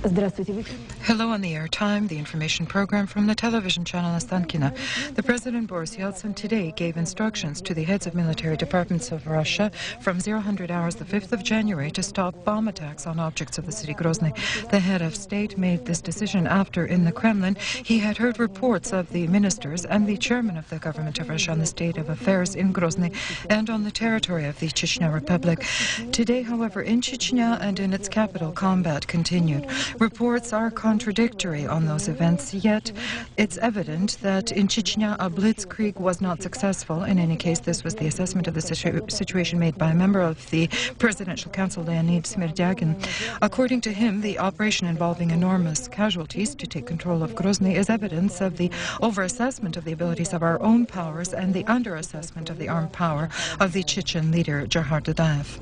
Hello on the airtime, the information program from the television channel Ostankino. The President Boris Yeltsin today gave instructions to the heads of military departments of Russia from 0000 hours the 5th of January to stop bomb attacks on objects of the city Grozny. The head of state made this decision after, in the Kremlin, he had heard reports of the ministers and the chairman of the government of Russia on the state of affairs in Grozny and on the territory of the Chechnya Republic. Today, however, in Chechnya and in its capital, combat continued. Reports are contradictory on those events, yet it's evident that in Chechnya a blitzkrieg was not successful. In any case, this was the assessment of the situation made by a member of the Presidential Council, Leonid Smerdyakhin. According to him, the operation involving enormous casualties to take control of Grozny is evidence of the overassessment of the abilities of our own powers and the underassessment of the armed power of the Chechen leader, Jahar Dudayev.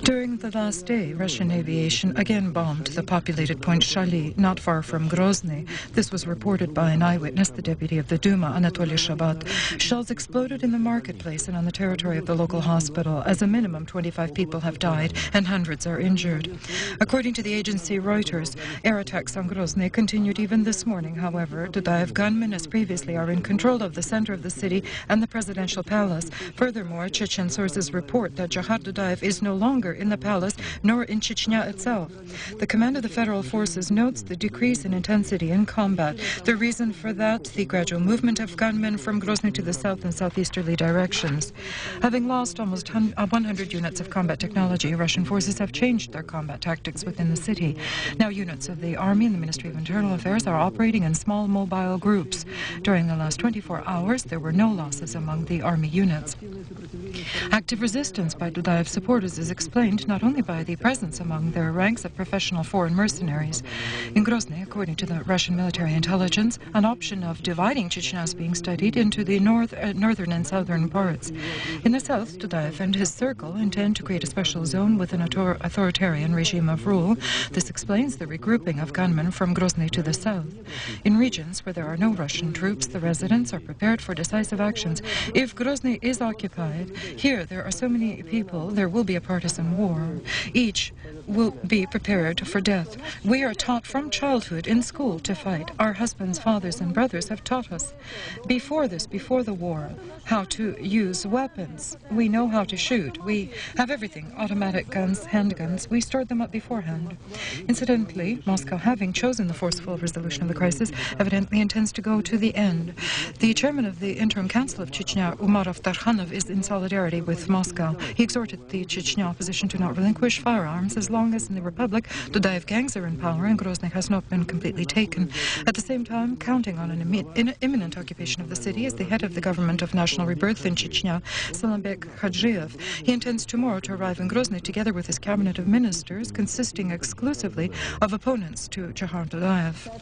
During the last day, Russian aviation again bombed the populated point Shali, not far from Grozny. This was reported by an eyewitness, the deputy of the Duma, Anatoly Shabat. Shells exploded in the marketplace and on the territory of the local hospital. As a minimum, 25 people have died and hundreds are injured. According to the agency Reuters, air attacks on Grozny continued even this morning. However, Dudayev gunmen, as previously, are in control of the center of the city and the presidential palace. Furthermore, Chechen sources report that Jahar Dudayev is no longer in the palace nor in Chechnya itself. The command of the federal forces notes the decrease in intensity in combat. The reason for that, the gradual movement of gunmen from Grozny to the south and southeasterly directions. Having lost almost 100 units of combat technology, Russian forces have changed their combat tactics within the city. Now units of the army and the Ministry of Internal Affairs are operating in small mobile groups. During the last 24 hours, there were no losses among the army units. Active resistance by Dudayev supporters is explained not only by the presence among their ranks of professional foreign mercenaries. In Grozny, according to the Russian military intelligence, an option of dividing Chechnya is being studied into the northern and southern parts. In the south, Dudayev and his circle intend to create a special zone with an authoritarian regime of rule. This explains the regrouping of gunmen from Grozny to the south. In regions where there are no Russian troops, the residents are prepared for decisive actions. If Grozny is occupied, here there are so many people, there will be a partisan war. Each will be prepared for death. We are taught from childhood in school to fight. Our husbands, fathers, and brothers have taught us. Before the war, how to use weapons. We know how to shoot. We have everything, automatic guns, handguns. We stored them up beforehand. Incidentally, Moscow, having chosen the forceful resolution of the crisis, evidently intends to go to the end. The chairman of the Interim Council of Chechnya, Umarov Tarkhanov, is in solidarity with Moscow. He exhorted the Chechnya opposition to not relinquish firearms as long as in the Republic Dudayev gangs are in power and Grozny has not been completely taken. At the same time, counting on an imminent occupation of the city is the head of the government of national rebirth in Chechnya, Salambek Khadjiev. He intends tomorrow to arrive in Grozny together with his cabinet of ministers, consisting exclusively of opponents to Jahar Dudayev.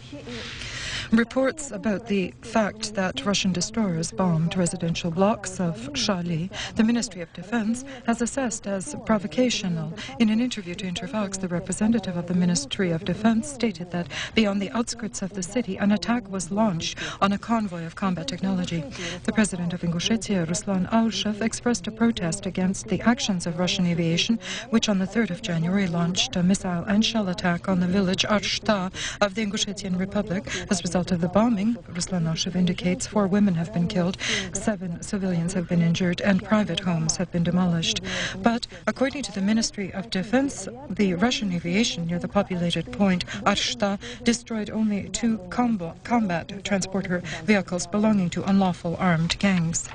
Reports about the fact that Russian destroyers bombed residential blocks of Shali, the Ministry of Defense has assessed as provocational. In an interview to Interfax, the representative of the Ministry of Defense stated that beyond the outskirts of the city, an attack was launched on a convoy of combat technology. The president of Ingushetia, Ruslan Alshev, expressed a protest against the actions of Russian aviation, which on the 3rd of January launched a missile and shell attack on the village Arshta of the Ingushetian Republic. As a result of the bombing, Ruslan Alshev indicates 4 women have been killed, 7 civilians have been injured, and private homes have been demolished. But according to the Ministry of Defense, the Russian aviation near the populated point Arshta destroyed only 2 combat transporter vehicles belonging to unlawful armed gangs.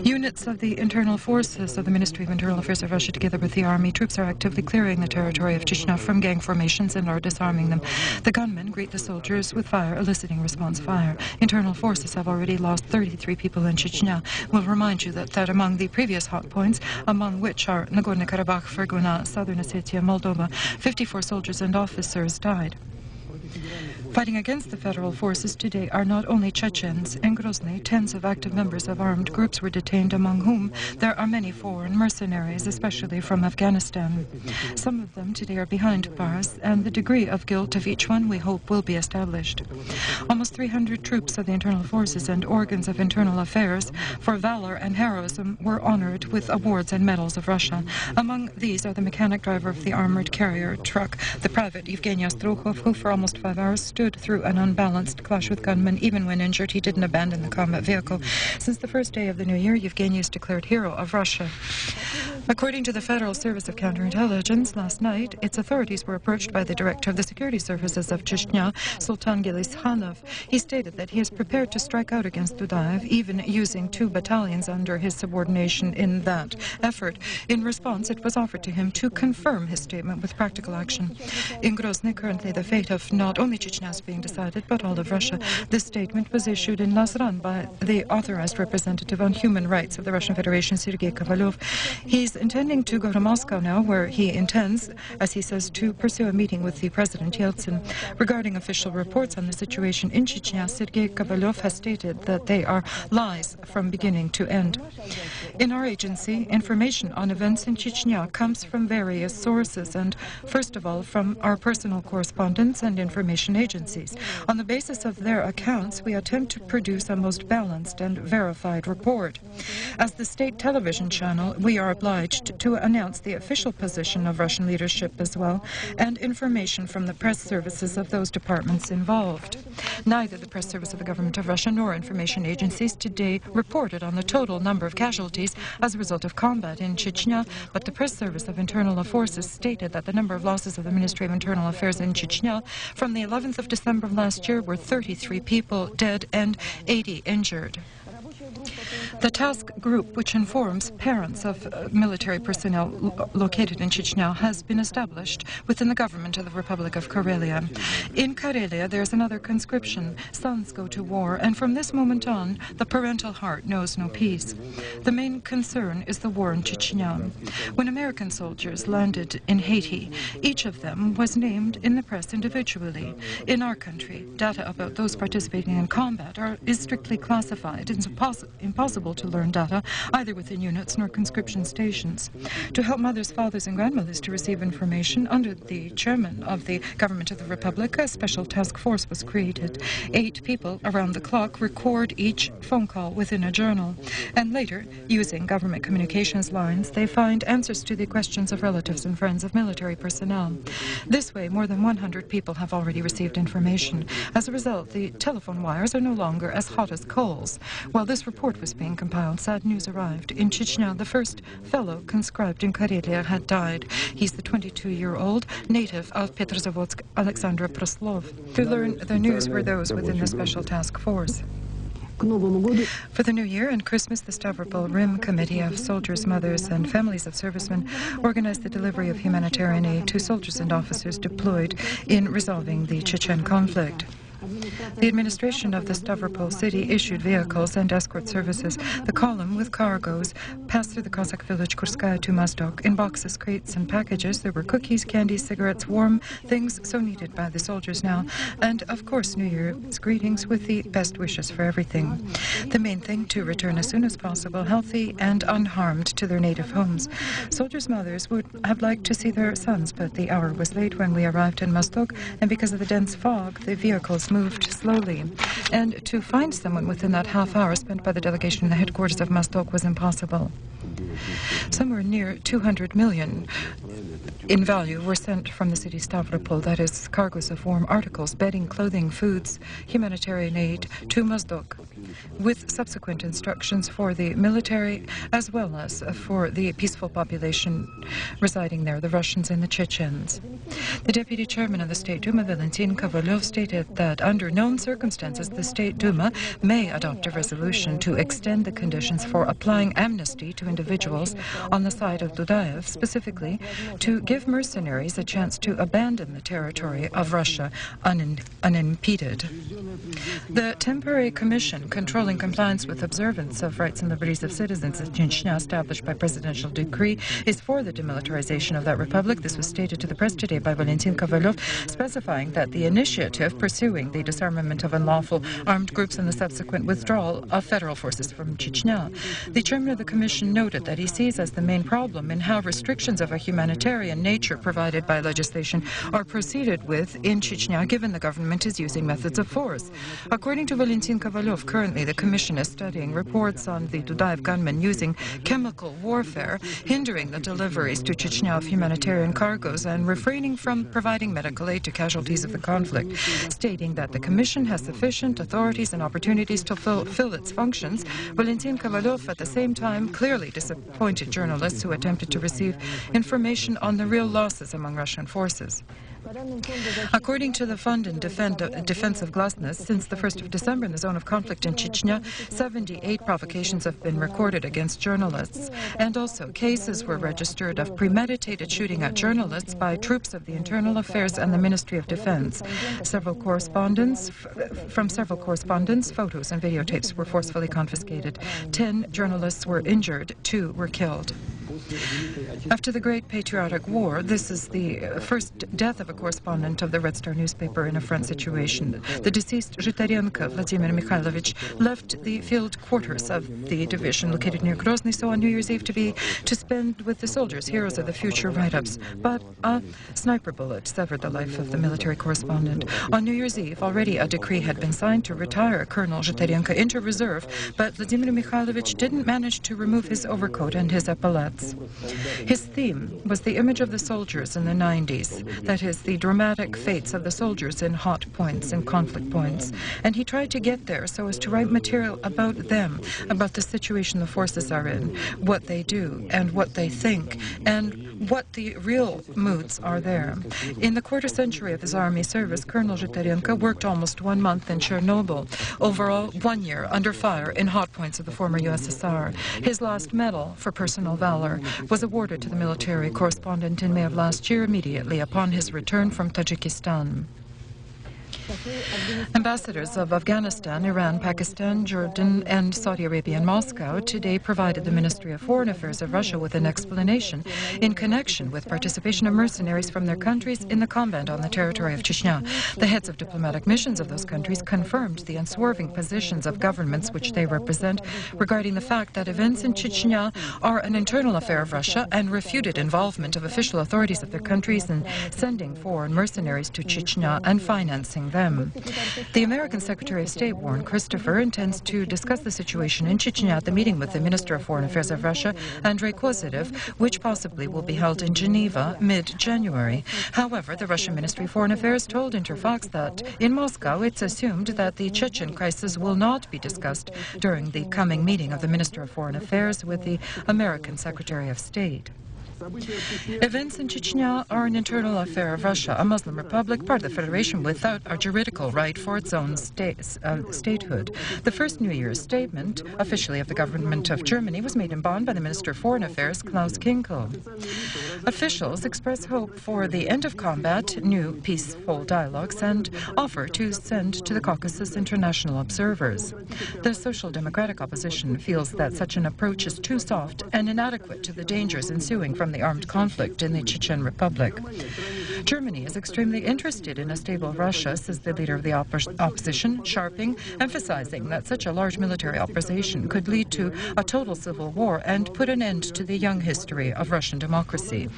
Units of the internal forces of the Ministry of Internal Affairs of Russia, together with the army troops, are actively clearing the territory of Chechnya from gang formations and are disarming them. The gunmen greet the soldiers with fire, eliciting response fire. Internal forces have already lost 33 people in Chechnya. We'll remind you that among the previous hot points, among which are Nagorno-Karabakh, Fergana, Southern Ossetia, Moldova, 54 soldiers and officers died. Fighting against the federal forces today are not only Chechens. In Grozny, tens of active members of armed groups were detained, among whom there are many foreign mercenaries, especially from Afghanistan. Some of them today are behind bars, and the degree of guilt of each one, we hope, will be established. Almost 300 troops of the internal forces and organs of internal affairs for valor and heroism were honored with awards and medals of Russia. Among these are the mechanic driver of the armored carrier truck, the private Evgeny Ostrokhov, who for almost 5 hours stood through an unbalanced clash with gunmen. Even when injured, he didn't abandon the combat vehicle. Since the first day of the new year, Evgeny is declared hero of Russia. According to the Federal Service of Counterintelligence, last night, its authorities were approached by the director of the security services of Chechnya, Sultan Gilishanov. He stated that he is prepared to strike out against Dudaev, even using 2 battalions under his subordination in that effort. In response, it was offered to him to confirm his statement with practical action. In Grozny, currently the fate of not only Chechnya is being decided, but all of Russia. This statement was issued in Nazran by the authorized representative on human rights of the Russian Federation, Sergei Kovalyov. He's intending to go to Moscow now, where he intends, as he says, to pursue a meeting with the President Yeltsin. Regarding official reports on the situation in Chechnya, Sergei Kovalyov has stated that they are lies from beginning to end. In our agency, information on events in Chechnya comes from various sources and, first of all, from our personal correspondents and information agencies. On the basis of their accounts, we attempt to produce a most balanced and verified report. As the state television channel, we are obliged to announce the official position of Russian leadership as well, and information from the press services of those departments involved. Neither the press service of the government of Russia nor information agencies today reported on the total number of casualties as a result of combat in Chechnya, but the press service of internal forces stated that the number of losses of the Ministry of Internal Affairs in Chechnya from the 11th of December of last year were 33 people dead and 80 injured. The task group, which informs parents of military personnel located in Chechnya, has been established within the government of the Republic of Karelia. In Karelia, there's another conscription. Sons go to war, and from this moment on, the parental heart knows no peace. The main concern is the war in Chechnya. When American soldiers landed in Haiti, each of them was named in the press individually. In our country, data about those participating in combat is strictly classified. It's impossible to learn data either within units nor conscription stations. To help mothers, fathers, and grandmothers to receive information, under the chairman of the Government of the Republic, a special task force was created. 8 people around the clock record each phone call within a journal, and later, using government communications lines, they find answers to the questions of relatives and friends of military personnel. This way, more than 100 people have already received information. As a result, the telephone wires are no longer as hot as coals. While this report was being compiled, sad news arrived. In Chechnya, the first fellow conscribed in Karelia had died. He's the 22-year-old native of Petrozavodsk, Alexander Proslov. To learn the news were those within the special task force. For the New Year and Christmas, the Stavropol Rim Committee of Soldiers, Mothers, and Families of Servicemen organized the delivery of humanitarian aid to soldiers and officers deployed in resolving the Chechen conflict. The administration of the Stavropol city issued vehicles and escort services. The column with cargoes passed through the Cossack village Kurskaya to Mozdok. In boxes, crates, and packages, there were cookies, candies, cigarettes, warm things so needed by the soldiers now, and, of course, New Year's greetings with the best wishes for everything. The main thing, to return as soon as possible, healthy and unharmed, to their native homes. Soldiers' mothers would have liked to see their sons, but the hour was late when we arrived in Mozdok, and because of the dense fog, the vehicles moved slowly. And to find someone within that half hour spent by the delegation in the headquarters of Mozdok was impossible. Somewhere near 200 million in value were sent from the city Stavropol, that is, cargoes of warm articles, bedding, clothing, foods, humanitarian aid, to Mozdok, with subsequent instructions for the military as well as for the peaceful population residing there, the Russians and the Chechens. The deputy chairman of the State Duma, Valentin Kovalyov, stated that under known circumstances, the State Duma may adopt a resolution to extend the conditions for applying amnesty to individuals on the side of Dudaev, specifically to give mercenaries a chance to abandon the territory of Russia unimpeded. The temporary commission controlling compliance with observance of rights and liberties of citizens in Chechnya established by presidential decree is for the demilitarization of that republic. This was stated to the press today by Valentin Kovalyov, specifying that the initiative pursuing the disarmament of unlawful armed groups and the subsequent withdrawal of federal forces from Chechnya. The chairman of the commission noted that he sees as the main problem in how restrictions of a humanitarian nature provided by legislation are proceeded with in Chechnya, given the government is using methods of force. According to Valentin Kovalyov, currently the commission is studying reports on the Dudaev gunmen using chemical warfare, hindering the deliveries to Chechnya of humanitarian cargoes and refraining from providing medical aid to casualties of the conflict, stating that the commission has sufficient authorities and opportunities to fulfill its functions. Valentin Kovalyov at the same time clearly disappointed journalists who attempted to receive information on the real losses among Russian forces. According to the Fund in Defense of Glasnost, since the 1st of December in the zone of conflict in Chechnya, 78 provocations have been recorded against journalists, and also cases were registered of premeditated shooting at journalists by troops of the Internal Affairs and the Ministry of Defense. From several correspondents, photos and videotapes were forcefully confiscated. 10 journalists were injured, 2 were killed. After the Great Patriotic War, this is the first death of a correspondent of the Red Star newspaper in a front situation. The deceased Zhitarenko Vladimir Mikhailovich left the field quarters of the division located near Grozny, so on New Year's Eve to spend with the soldiers, heroes of the future write-ups. But a sniper bullet severed the life of the military correspondent. On New Year's Eve, already a decree had been signed to retire Colonel Zhitarenko into reserve, but Vladimir Mikhailovich didn't manage to remove his overcoat and his epaulets. His theme was the image of the soldiers in the 90s, that is, the dramatic fates of the soldiers in hot points and conflict points. And he tried to get there so as to write material about them, about the situation the forces are in, what they do and what they think, and what the real moods are there. In the quarter century of his army service, Colonel Zhitarenko worked almost 1 month in Chernobyl, overall 1 year under fire in hot points of the former USSR. His last medal for personal valor was awarded to the military correspondent in May of last year, immediately upon his return from Tajikistan. Ambassadors of Afghanistan, Iran, Pakistan, Jordan, and Saudi Arabia in Moscow today provided the Ministry of Foreign Affairs of Russia with an explanation in connection with participation of mercenaries from their countries in the combat on the territory of Chechnya. The heads of diplomatic missions of those countries confirmed the unswerving positions of governments which they represent regarding the fact that events in Chechnya are an internal affair of Russia, and refuted involvement of official authorities of their countries in sending foreign mercenaries to Chechnya and financing them. The American Secretary of State, Warren Christopher, intends to discuss the situation in Chechnya at the meeting with the Minister of Foreign Affairs of Russia, Andrei Kozyrev, which possibly will be held in Geneva mid-January. However, the Russian Ministry of Foreign Affairs told Interfax that in Moscow it's assumed that the Chechen crisis will not be discussed during the coming meeting of the Minister of Foreign Affairs with the American Secretary of State. Events in Chechnya are an internal affair of Russia, a Muslim republic, part of the Federation without a juridical right for its own statehood. The first New Year's statement, officially of the government of Germany, was made in Bonn by the Minister of Foreign Affairs, Klaus Kinkel. Officials express hope for the end of combat, new peaceful dialogues, and offer to send to the Caucasus international observers. The Social Democratic opposition feels that such an approach is too soft and inadequate to the dangers ensuing from the armed conflict in the Chechen Republic. Germany is extremely interested in a stable Russia, says the leader of the opposition, sharping, emphasizing that such a large military operation could lead to a total civil war and put an end to the young history of Russian democracy.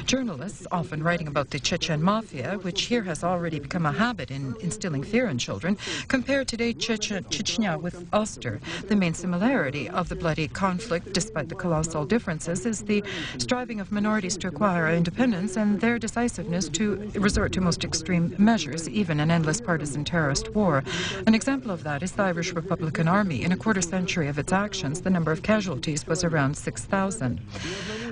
Journalists, often writing about the Chechen mafia, which here has already become a habit in instilling fear in children, compare today Chechnya with Ulster. The main similarity of the bloody conflict, despite the colossal differences, is the striving of minorities to acquire independence and their decisiveness to resort to most extreme measures, even an endless partisan terrorist war. An example of that is the Irish Republican Army. In a quarter century of its actions, the number of casualties was around 6,000.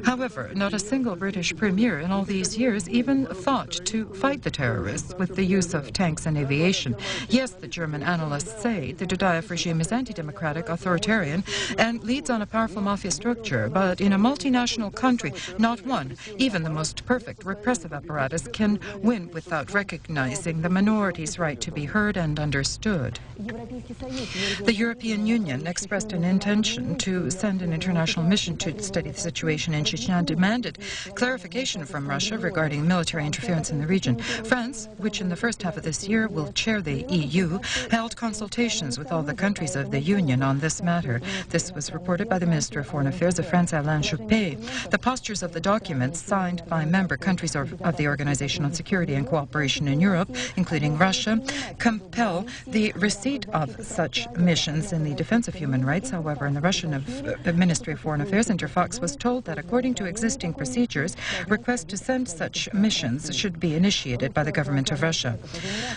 However, not a single British premier in all these years even thought to fight the terrorists with the use of tanks and aviation. Yes, the German analysts say the Dudayev regime is anti-democratic, authoritarian, and leads on a powerful mafia structure. But in a multinational country, not one, even the most perfect repressive apparatus, can win without recognizing the minority's right to be heard and understood. The European Union expressed an intention to send an international mission to study the situation in Chechnya and demanded clarification from Russia regarding military interference in the region. France, which in the first half of this year will chair the EU, held consultations with all the countries of the Union on this matter. This was reported by the Minister of Foreign Affairs of France, Alain Juppé. The postures of the documents signed by member countries of the Organization on Security and Cooperation in Europe, including Russia, compel the receipt of such missions in the defense of human rights. However, in the Russian Ministry of Foreign Affairs, Interfax was told that according to existing procedures, requests to send such missions should be initiated by the government of Russia.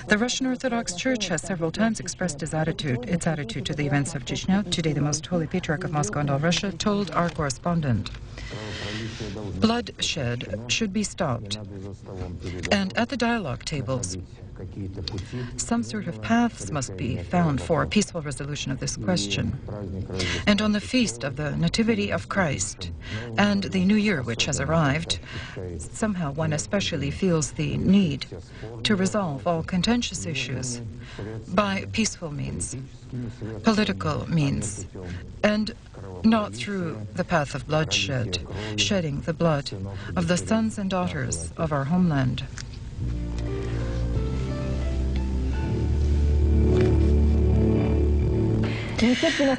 The Russian Orthodox Church has several times expressed its attitude to the events of Chechnya. Today, the Most Holy Patriarch of Moscow and all Russia told our correspondent, bloodshed should be stopped, and at the dialogue tables, some sort of paths must be found for a peaceful resolution of this question. And on the feast of the Nativity of Christ and the New Year which has arrived, somehow one especially feels the need to resolve all contentious issues by peaceful means, political means, and not through the path of bloodshed, shedding the blood of the sons and daughters of our homeland.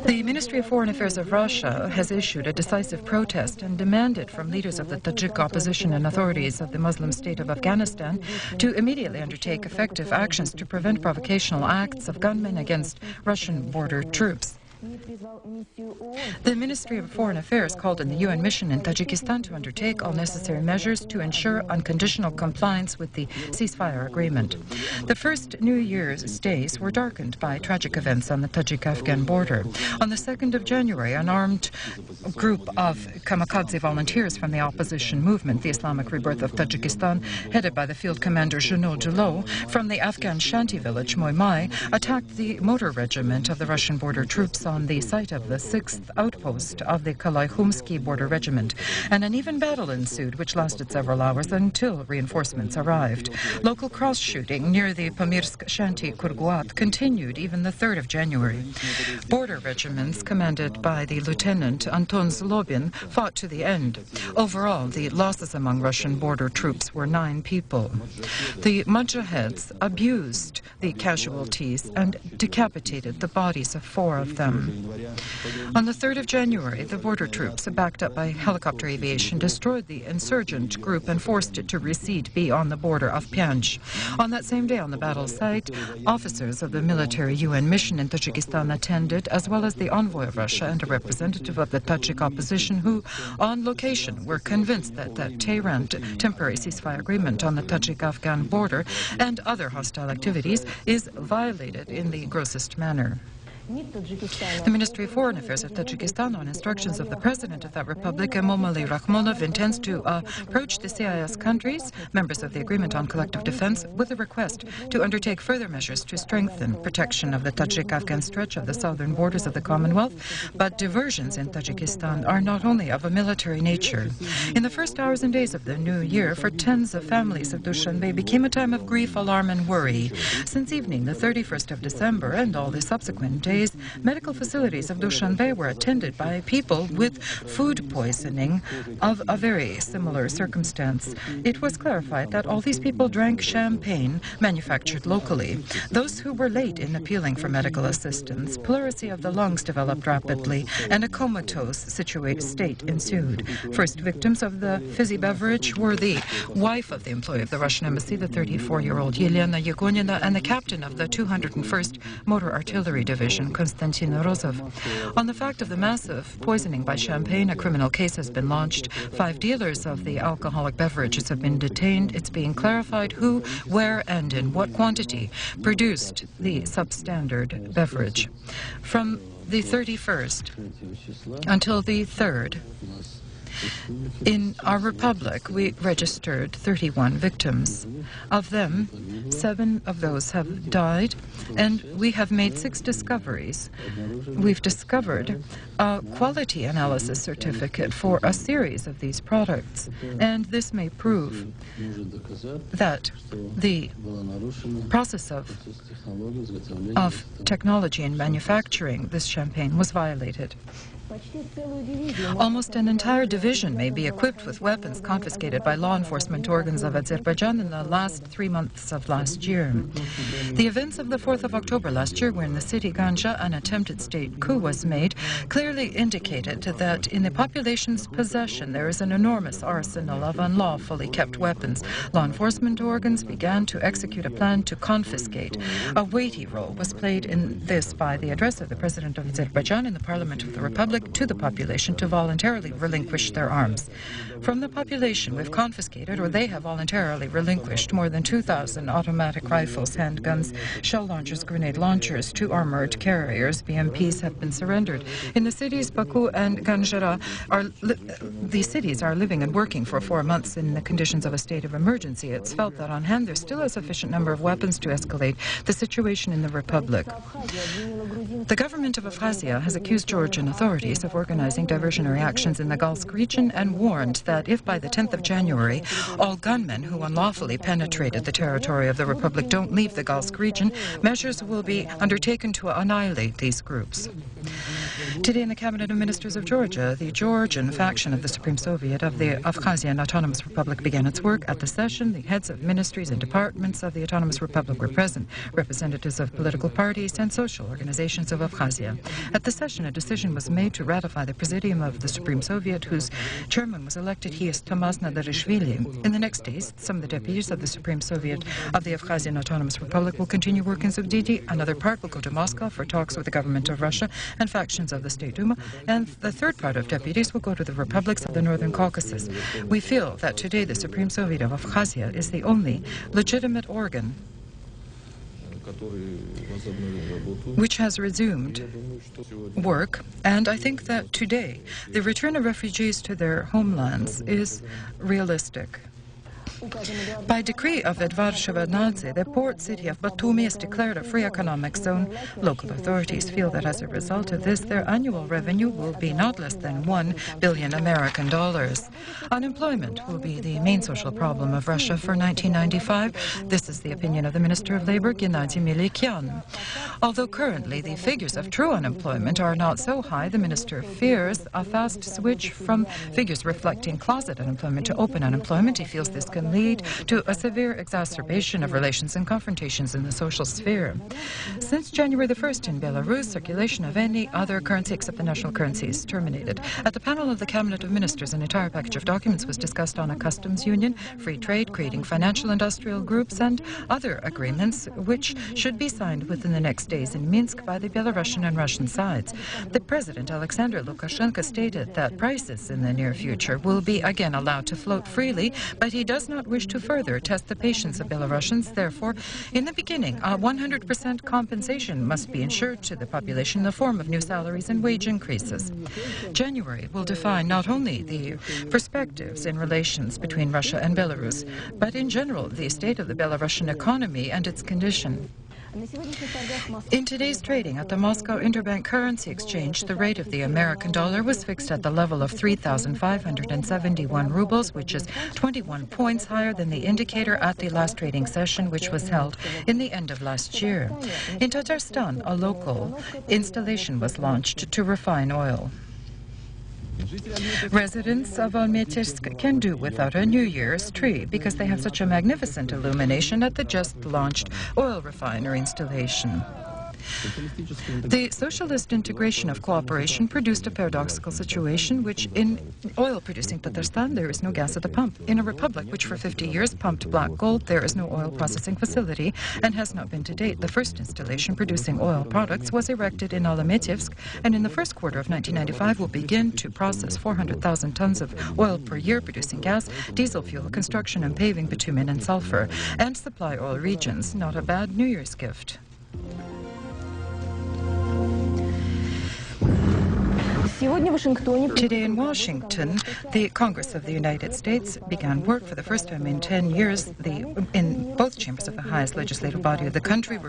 The Ministry of Foreign Affairs of Russia has issued a decisive protest and demanded from leaders of the Tajik opposition and authorities of the Muslim state of Afghanistan to immediately undertake effective actions to prevent provocational acts of gunmen against Russian border troops. The Ministry of Foreign Affairs called on the UN mission in Tajikistan to undertake all necessary measures to ensure unconditional compliance with the ceasefire agreement. The first New Year's days were darkened by tragic events on the Tajik-Afghan border. On the 2nd of January, an armed group of kamikaze volunteers from the opposition movement, the Islamic Rebirth of Tajikistan, headed by the field commander Junot Delo, from the Afghan shanty village Moimai, attacked the motor regiment of the Russian border troops on the site of the 6th outpost of the Kalai-Khumsky border regiment, and an even battle ensued which lasted several hours until reinforcements arrived. Local cross-shooting near the Pamirsk shanty Kurguat continued even the 3rd of January. Border regiments commanded by the Lieutenant Anton Zlobin fought to the end. Overall, the losses among Russian border troops were 9 people. The Mujahids abused the casualties and decapitated the bodies of 4 of them. On the 3rd of January, the border troops, backed up by helicopter aviation, destroyed the insurgent group and forced it to recede beyond the border of Pyanch. On that same day on the battle site, officers of the military UN mission in Tajikistan attended, as well as the envoy of Russia and a representative of the Tajik opposition who, on location, were convinced that the Tehran temporary ceasefire agreement on the Tajik-Afghan border and other hostile activities is violated in the grossest manner. The Ministry of Foreign Affairs of Tajikistan, on instructions of the President of that Republic, Emomali Rakhmonov, intends to approach the CIS countries, members of the Agreement on Collective Defense, with a request to undertake further measures to strengthen protection of the Tajik-Afghan stretch of the southern borders of the Commonwealth. But diversions in Tajikistan are not only of a military nature. In the first hours and days of the new year, for tens of families of Dushanbe, became a time of grief, alarm, and worry. Since evening, the 31st of December, and all the subsequent days, medical facilities of Dushanbe were attended by people with food poisoning of a very similar circumstance. It was clarified that all these people drank champagne manufactured locally. Those who were late in appealing for medical assistance, pleurisy of the lungs developed rapidly, and a comatose state ensued. First victims of the fizzy beverage were the wife of the employee of the Russian embassy, the 34-year-old Yelena Yegonina, and the captain of the 201st Motor Artillery Division, Konstantin Rozov. On the fact of the massive poisoning by champagne, a criminal case has been launched. 5 dealers of the alcoholic beverages have been detained. It's being clarified who, where, and in what quantity produced the substandard beverage. From the 31st until the 3rd, In our republic, we registered 31 victims. Of them, 7 of those have died, and we have made 6 discoveries. We've discovered a quality analysis certificate for a series of these products, and this may prove that the process of technology in manufacturing this champagne was violated. Almost an entire division may be equipped with weapons confiscated by law enforcement organs of Azerbaijan in the last 3 months of last year. The events of the 4th of October last year, where in the city Ganja an attempted state coup was made, clearly indicated that in the population's possession there is an enormous arsenal of unlawfully kept weapons. Law enforcement organs began to execute a plan to confiscate. A weighty role was played in this by the address of the President of Azerbaijan in the Parliament of the Republic to the population to voluntarily relinquish their arms. From the population, we've confiscated, or they have voluntarily relinquished, more than 2,000 automatic rifles, handguns, shell launchers, grenade launchers, 2 armored carriers. BMPs have been surrendered. In the cities Baku and Ganjara, these cities are living and working for 4 months in the conditions of a state of emergency. It's felt that on hand there's still a sufficient number of weapons to escalate the situation in the Republic. The government of Abkhazia has accused Georgian authorities of organizing diversionary actions in the Galsk region and warned that if by the 10th of January all gunmen who unlawfully penetrated the territory of the Republic don't leave the Galsk region, measures will be undertaken to annihilate these groups. Today in the Cabinet of Ministers of Georgia, the Georgian faction of the Supreme Soviet of the Abkhazian Autonomous Republic began its work. At the session, the heads of ministries and departments of the Autonomous Republic were present, representatives of political parties and social organizations of Abkhazia. At the session, a decision was made to ratify the Presidium of the Supreme Soviet, whose chairman was elected. He is Tamaz Nadarishvili. In the next days, some of the deputies of the Supreme Soviet of the Abkhazian Autonomous Republic will continue work in Zugdidi. Another part will go to Moscow for talks with the government of Russia and factions of the State Duma, and the third part of deputies will go to the republics of the Northern Caucasus. We feel that today the Supreme Soviet of Abkhazia is the only legitimate organ which has resumed work, and I think that today the return of refugees to their homelands is realistic. By decree of Edvard Shevardnadze, the port city of Batumi is declared a free economic zone. Local authorities feel that as a result of this, their annual revenue will be not less than $1 billion American dollars. Unemployment will be the main social problem of Russia for 1995. This is the opinion of the Minister of Labor, Gennady Milikyan. Although currently the figures of true unemployment are not so high, the minister fears a fast switch from figures reflecting closet unemployment to open unemployment. He feels this can lead to a severe exacerbation of relations and confrontations in the social sphere. Since January the 1st in Belarus, circulation of any other currency except the national currency is terminated. At the panel of the Cabinet of Ministers, an entire package of documents was discussed on a customs union, free trade, creating financial industrial groups, and other agreements which should be signed within the next days in Minsk by the Belarusian and Russian sides. The President, Alexander Lukashenko, stated that prices in the near future will be again allowed to float freely, but he does not wish to further test the patience of Belarusians. Therefore, in the beginning, a 100% compensation must be ensured to the population in the form of new salaries and wage increases. January will define not only the perspectives in relations between Russia and Belarus, but in general the state of the Belarusian economy and its condition. In today's trading at the Moscow Interbank Currency Exchange, the rate of the American dollar was fixed at the level of 3,571 rubles, which is 21 points higher than the indicator at the last trading session, which was held in the end of last year. In Tatarstan, a local installation was launched to refine oil. Residents of Almaty can do without a New Year's tree because they have such a magnificent illumination at the just-launched oil refinery installation. The socialist integration of cooperation produced a paradoxical situation which in oil-producing Tatarstan there is no gas at the pump. In a republic which for 50 years pumped black gold, there is no oil processing facility and has not been to date. The first installation producing oil products was erected in Alometyevsk, and in the first quarter of 1995 will begin to process 400,000 tons of oil per year, producing gas, diesel fuel, construction and paving, bitumen and sulfur, and supply oil regions. Not a bad New Year's gift. Today in Washington, the Congress of the United States began work for the first time in 10 years. In both chambers of the highest legislative body of the country,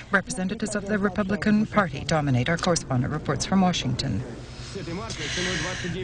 representatives of the Republican Party dominate. Our correspondent reports from Washington.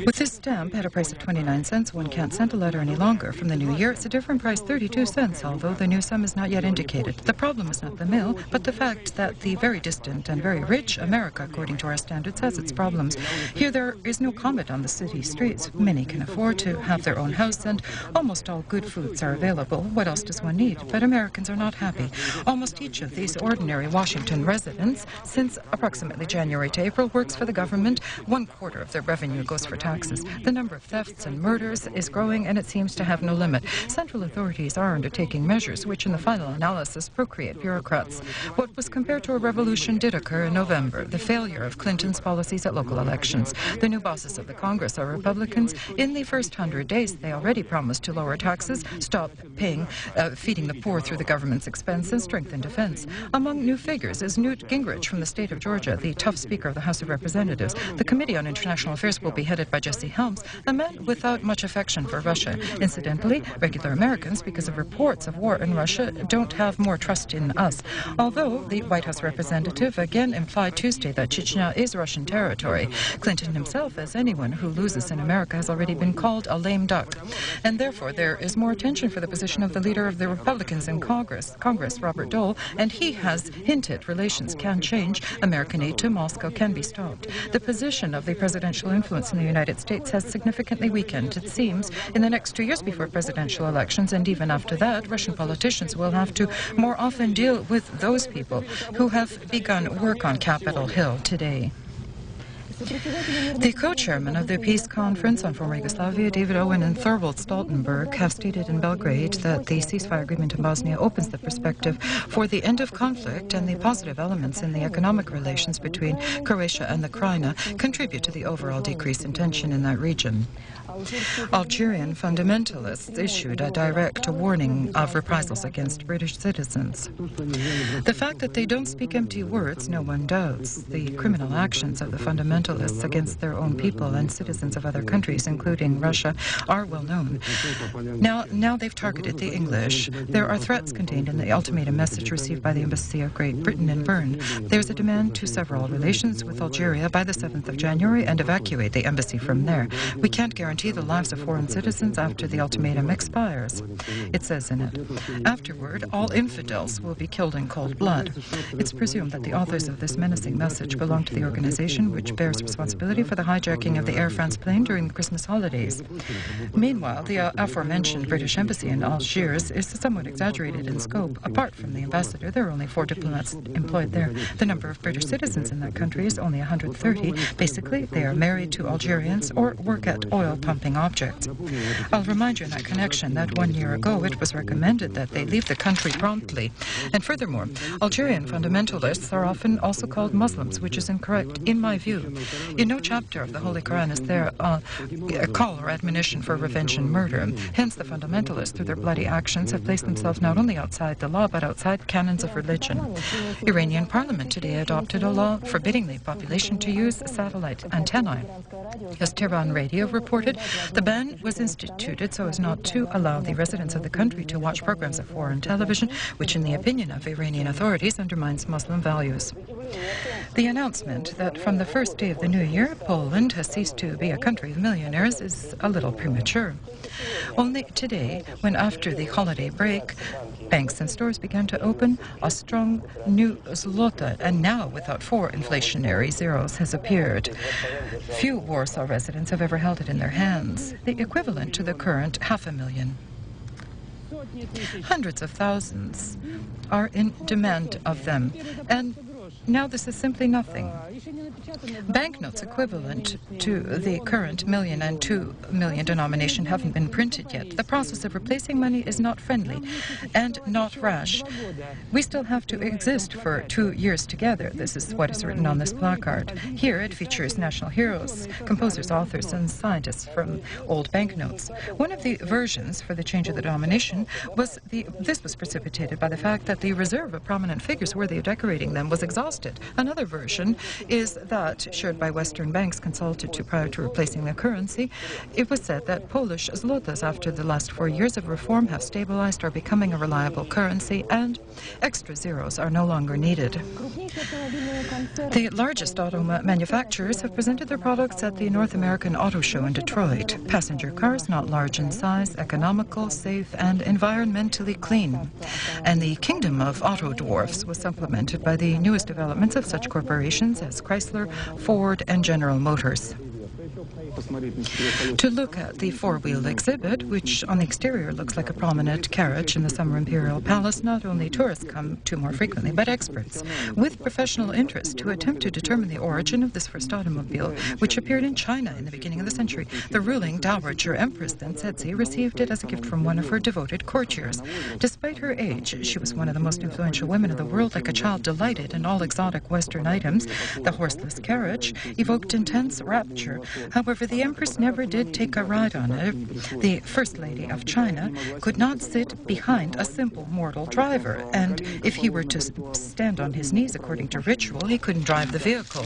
With this stamp at a price of 29 cents, one can't send a letter any longer. From the new year, it's a different price, 32 cents, although the new sum is not yet indicated. The problem is not the mill, but the fact that the very distant and very rich America, according to our standards, has its problems. Here there is no comment on the city streets. Many can afford to have their own house, and almost all good foods are available. What else does one need? But Americans are not happy. Almost each of these ordinary Washington residents, since approximately January to April, works for the government. 1/4 of their revenue goes for taxes. The number of thefts and murders is growing, and it seems to have no limit. Central authorities are undertaking measures which, in the final analysis, procreate bureaucrats. What was compared to a revolution did occur in November, the failure of Clinton's policies at local elections. The new bosses of the Congress are Republicans. In the first 100 days, they already promised to lower taxes, stop feeding the poor through the government's expenses, strengthen defense. Among new figures is Newt Gingrich from the state of Georgia, the tough Speaker of the House of Representatives. The Committee on International Affairs will be headed by Jesse Helms, a man without much affection for Russia. Incidentally, regular Americans, because of reports of war in Russia, don't have more trust in us. Although the White House representative again implied Tuesday that Chechnya is Russian territory. Clinton himself, as anyone who loses in America, has already been called a lame duck. And therefore, there is more attention for the position of the leader of the Republicans in Congress, Robert Dole, and he has hinted relations can change. American aid to Moscow can be stopped. The position of the presidential influence in the United States has significantly weakened. It seems in the next 2 years before presidential elections, and even after that, Russian politicians will have to more often deal with those people who have begun work on Capitol Hill today. The co-chairman of the Peace Conference on former Yugoslavia, David Owen and Thorvald Stoltenberg, have stated in Belgrade that the ceasefire agreement in Bosnia opens the perspective for the end of conflict, and the positive elements in the economic relations between Croatia and the Krajina contribute to the overall decrease in tension in that region. Algerian fundamentalists issued a direct warning of reprisals against British citizens. The fact that they don't speak empty words, no one doubts. The criminal actions of the fundamentalists against their own people and citizens of other countries, including Russia, are well known. Now they've targeted the English. There are threats contained in the ultimatum message received by the Embassy of Great Britain in Bern. There's a demand to sever all relations with Algeria by the 7th of January and evacuate the embassy from there. We can't guarantee the lives of foreign citizens after the ultimatum expires. It says in it, afterward, all infidels will be killed in cold blood. It's presumed that the authors of this menacing message belong to the organization which bears responsibility for the hijacking of the Air France plane during the Christmas holidays. Meanwhile, the aforementioned British embassy in Algiers is somewhat exaggerated in scope. Apart from the ambassador, there are only 4 diplomats employed there. The number of British citizens in that country is only 130. Basically, they are married to Algerians or work at oil pumping objects. I'll remind you in that connection that 1 year ago it was recommended that they leave the country promptly. And furthermore, Algerian fundamentalists are often also called Muslims, which is incorrect in my view. In no chapter of the Holy Quran is there a call or admonition for revenge and murder. Hence, the fundamentalists, through their bloody actions, have placed themselves not only outside the law, but outside canons of religion. Iranian parliament today adopted a law forbidding the population to use satellite antennae. As Tehran Radio reported, the ban was instituted so as not to allow the residents of the country to watch programs of foreign television, which, in the opinion of Iranian authorities, undermines Muslim values. The announcement that from the first day of the new year, Poland has ceased to be a country of millionaires is a little premature. Only today, when after the holiday break, banks and stores began to open, a strong new zloty, and now without 4 inflationary zeros, has appeared. Few Warsaw residents have ever held it in their hands, the equivalent to the current 500,000. Hundreds of thousands are in demand of them, and now this is simply nothing. Banknotes equivalent to the current 1 million and 2 million denomination haven't been printed yet. The process of replacing money is not friendly and not rash. We still have to exist for 2 years together. This is what is written on this placard. Here it features national heroes, composers, authors, and scientists from old banknotes. One of the versions for the change of the denomination was this was precipitated by the fact that the reserve of prominent figures worthy of decorating them was exhausted lost it. Another version is that, shared by Western banks consulted to prior to replacing the currency, it was said that Polish zlotas, after the last 4 years of reform, have stabilized, are becoming a reliable currency, and extra zeros are no longer needed. The largest auto manufacturers have presented their products at the North American Auto Show in Detroit. Passenger cars, not large in size, economical, safe, and environmentally clean. And the kingdom of auto dwarfs was supplemented by the newest developments of such corporations as Chrysler, Ford, and General Motors. To look at the four-wheeled exhibit, which on the exterior looks like a prominent carriage in the Summer Imperial Palace, not only tourists come to more frequently, but experts with professional interest to attempt to determine the origin of this first automobile, which appeared in China in the beginning of the century. The ruling Dowager Empress then Ceci received it as a gift from one of her devoted courtiers. Despite her age, she was one of the most influential women of the world, like a child delighted in all exotic Western items. The horseless carriage evoked intense rapture. However, the Empress never did take a ride on it. The First Lady of China could not sit behind a simple mortal driver, and if he were to stand on his knees according to ritual, he couldn't drive the vehicle.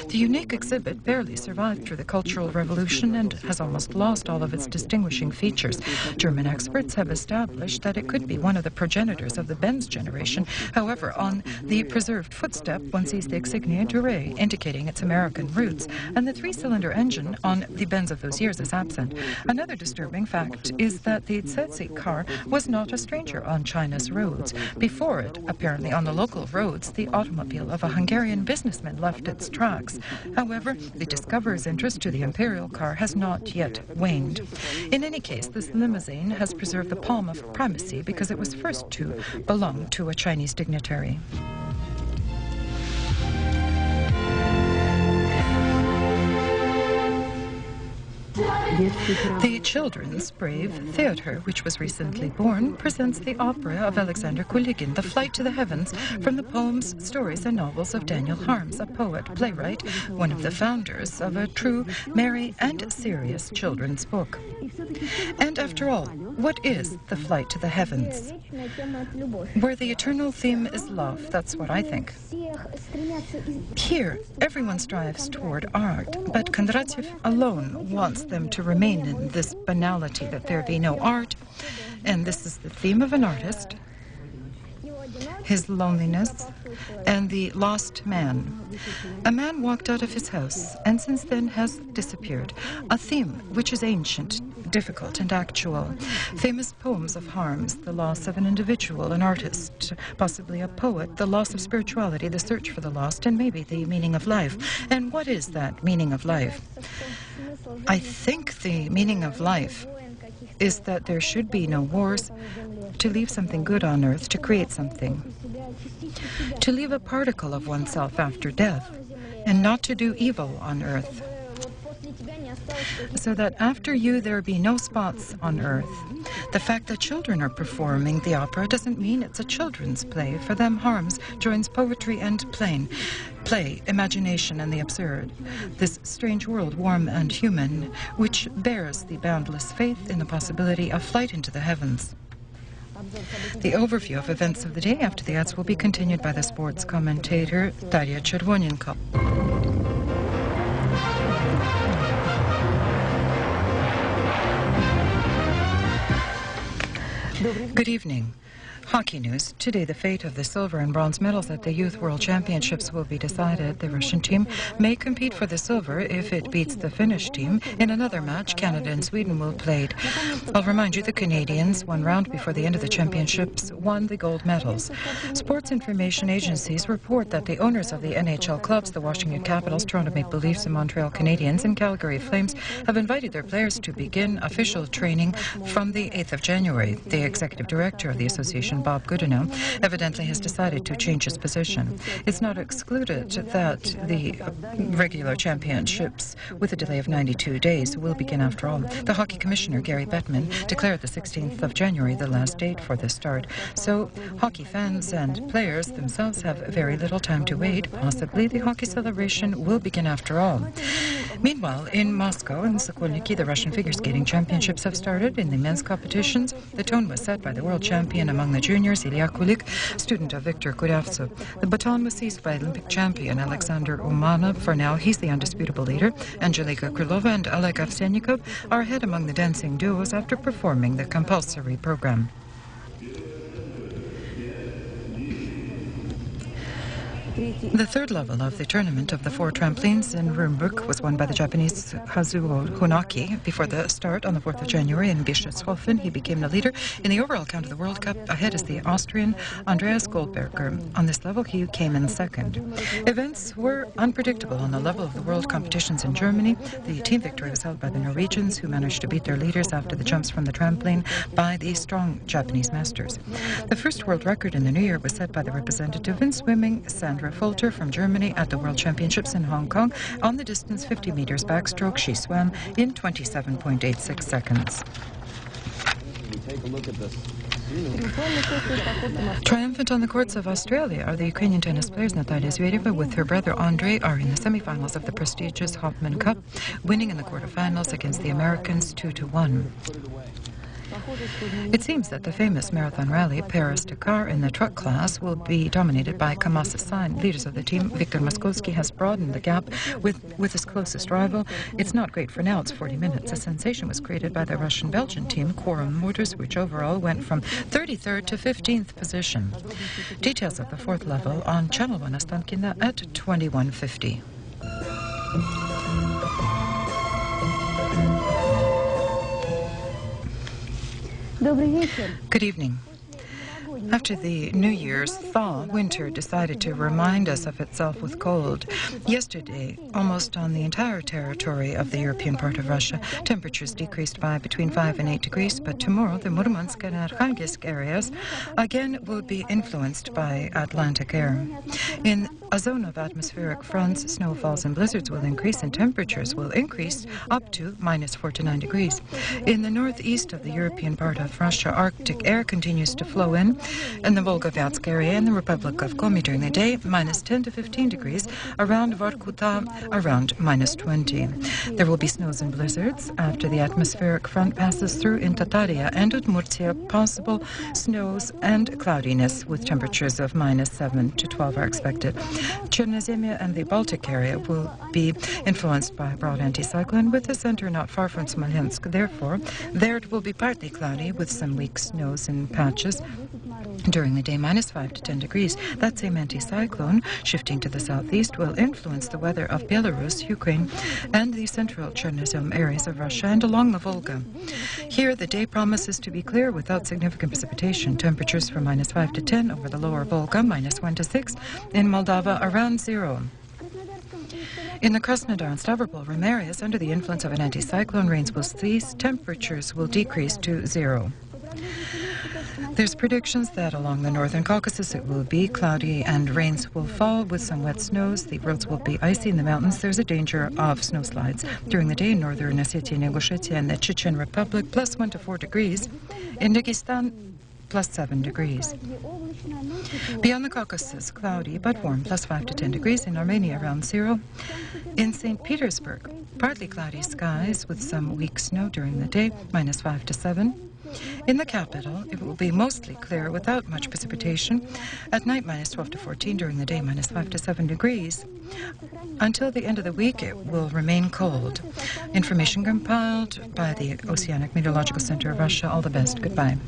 The unique exhibit barely survived through the Cultural Revolution and has almost lost all of its distinguishing features. German experts have established that it could be one of the progenitors of the Benz generation. However, on the preserved footstep, one sees the insignia Duray, indicating its American roots, and the three-cylinder engine on the Benz of those years is absent. Another disturbing fact is that the Ceci car was not a stranger on China's roads. Before it, apparently on the local roads, the automobile of a Hungarian businessman left its tracks. However, the discoverer's interest to the imperial car has not yet waned. In any case, this limousine has preserved the palm of primacy because it was first to belong to a Chinese dignitary. The Children's Brave Theatre, which was recently born, presents the opera of Alexander Kuligin, The Flight to the Heavens, from the poems, stories, and novels of Daniel Harms, a poet, playwright, one of the founders of a true, merry, and serious children's book. And after all, what is The Flight to the Heavens? Where the eternal theme is love, that's what I think. Here, everyone strives toward art, but Kondratiev alone wants them to remain in this banality, that there be no art. And this is the theme of an artist, his loneliness, and the lost man. A man walked out of his house and since then has disappeared, a theme which is ancient, difficult, and actual. Famous poems of Harms, the loss of an individual, an artist, possibly a poet, the loss of spirituality, the search for the lost, and maybe the meaning of life. And what is that meaning of life? I think the meaning of life is that there should be no wars, to leave something good on earth, to create something, to leave a particle of oneself after death, and not to do evil on earth, so that after you there be no spots on earth. The fact that children are performing the opera doesn't mean it's a children's play. For them, Harms joins poetry and play, imagination, and the absurd. This strange world, warm and human, which bears the boundless faith in the possibility of flight into the heavens. The overview of events of the day after the ads will be continued by the sports commentator Daria Chervonenko. Good evening. Hockey news. Today, the fate of the silver and bronze medals at the Youth World Championships will be decided. The Russian team may compete for the silver if it beats the Finnish team. In another match, Canada and Sweden will play. I'll remind you the Canadians, one round before the end of the championships, won the gold medals. Sports information agencies report that the owners of the NHL clubs, the Washington Capitals, Toronto Maple Leafs, and Montreal Canadiens, and Calgary Flames, have invited their players to begin official training from the 8th of January. The executive director of the association, Bob Goodenow, evidently has decided to change his position. It's not excluded that the regular championships, with a delay of 92 days, will begin after all. The hockey commissioner, Gary Bettman, declared the 16th of January the last date for the start. So hockey fans and players themselves have very little time to wait. Possibly the hockey celebration will begin after all. Meanwhile, in Moscow and Sokolniki, the Russian figure skating championships have started. In the men's competitions, the tone was set by the world champion among the juniors, Ilya Kulik, student of Viktor Kudavtsov. The baton was seized by Olympic champion Alexander Umanov. For now, he's the undisputable leader. Angelika Krylova and Oleg Ovsenikov are ahead among the dancing duos after performing the compulsory program. The third level of the tournament of the 4 trampolines in Rumburg was won by the Japanese Kazuo Hunaki. Before the start on the 4th of January in Bischofshofen, he became the leader. In the overall count of the World Cup, ahead is the Austrian Andreas Goldberger. On this level, he came in second. Events were unpredictable on the level of the world competitions in Germany. The team victory was held by the Norwegians, who managed to beat their leaders after the jumps from the trampoline by the strong Japanese masters. The first world record in the new year was set by the representative in swimming, Sandra Folter from Germany, at the World Championships in Hong Kong. On the distance 50 meters backstroke, she swam in 27.86 seconds. Take a look at this. Triumphant on the courts of Australia are the Ukrainian tennis players. Natalia Zvereva with her brother Andrei are in the semifinals of the prestigious Hopman Cup, winning in the quarterfinals against the Americans 2-1. It seems that the famous marathon rally, Paris-Dakar, in the truck class will be dominated by Kamaz Assign. Leaders of the team, Viktor Moskovsky, has broadened the gap with his closest rival. It's not great for now, it's 40 minutes. A sensation was created by the Russian-Belgian team, Quorum Motors, which overall went from 33rd to 15th position. Details of the 4th level on Channel 1 Ostankiно at 21:50. Good evening. After the New Year's thaw, winter decided to remind us of itself with cold. Yesterday, almost on the entire territory of the European part of Russia, temperatures decreased by between 5 and 8 degrees, but tomorrow the Murmansk and Arkhangelsk areas again will be influenced by Atlantic air. In a zone of atmospheric fronts, snowfalls and blizzards will increase and temperatures will increase up to -4 to 9 degrees. In the northeast of the European part of Russia, Arctic air continues to flow in the Volga-Vyatsk area and the Republic of Komi during the day, -10 to 15 degrees, around Vorkuta, around -20. There will be snows and blizzards after the atmospheric front passes through in Tataria and Udmurtia. Possible snows and cloudiness with temperatures of -7 to 12 are expected. Chernozemia and the Baltic area will be influenced by a broad anticyclone with a center not far from Smolensk. Therefore, there it will be partly cloudy with some weak snows in patches. During the day, -5 to 10 degrees. That same anticyclone, shifting to the southeast, will influence the weather of Belarus, Ukraine, and the central Chernozem areas of Russia and along the Volga. Here, the day promises to be clear without significant precipitation. Temperatures from -5 to 10 over the lower Volga, -1 to 6. In Moldova, around 0. In the Krasnodar and Stavropol Rim areas, under the influence of an anticyclone, rains will cease. Temperatures will decrease to 0. There's predictions that along the northern Caucasus it will be cloudy and rains will fall with some wet snows. The roads will be icy in the mountains. There's a danger of snowslides. During the day in northern Ossetia and Ingushetia and the Chechen Republic, +1 to 4 degrees. In Dagestan, +7 degrees. Beyond the Caucasus, cloudy but warm, +5 to 10 degrees. In Armenia, around 0. In St. Petersburg, partly cloudy skies with some weak snow during the day, -5 to 7. In the capital, it will be mostly clear without much precipitation. At night, -12 to 14. During the day, -5 to 7 degrees. Until the end of the week, it will remain cold. Information compiled by the Oceanic Meteorological Center of Russia. All the best. Goodbye.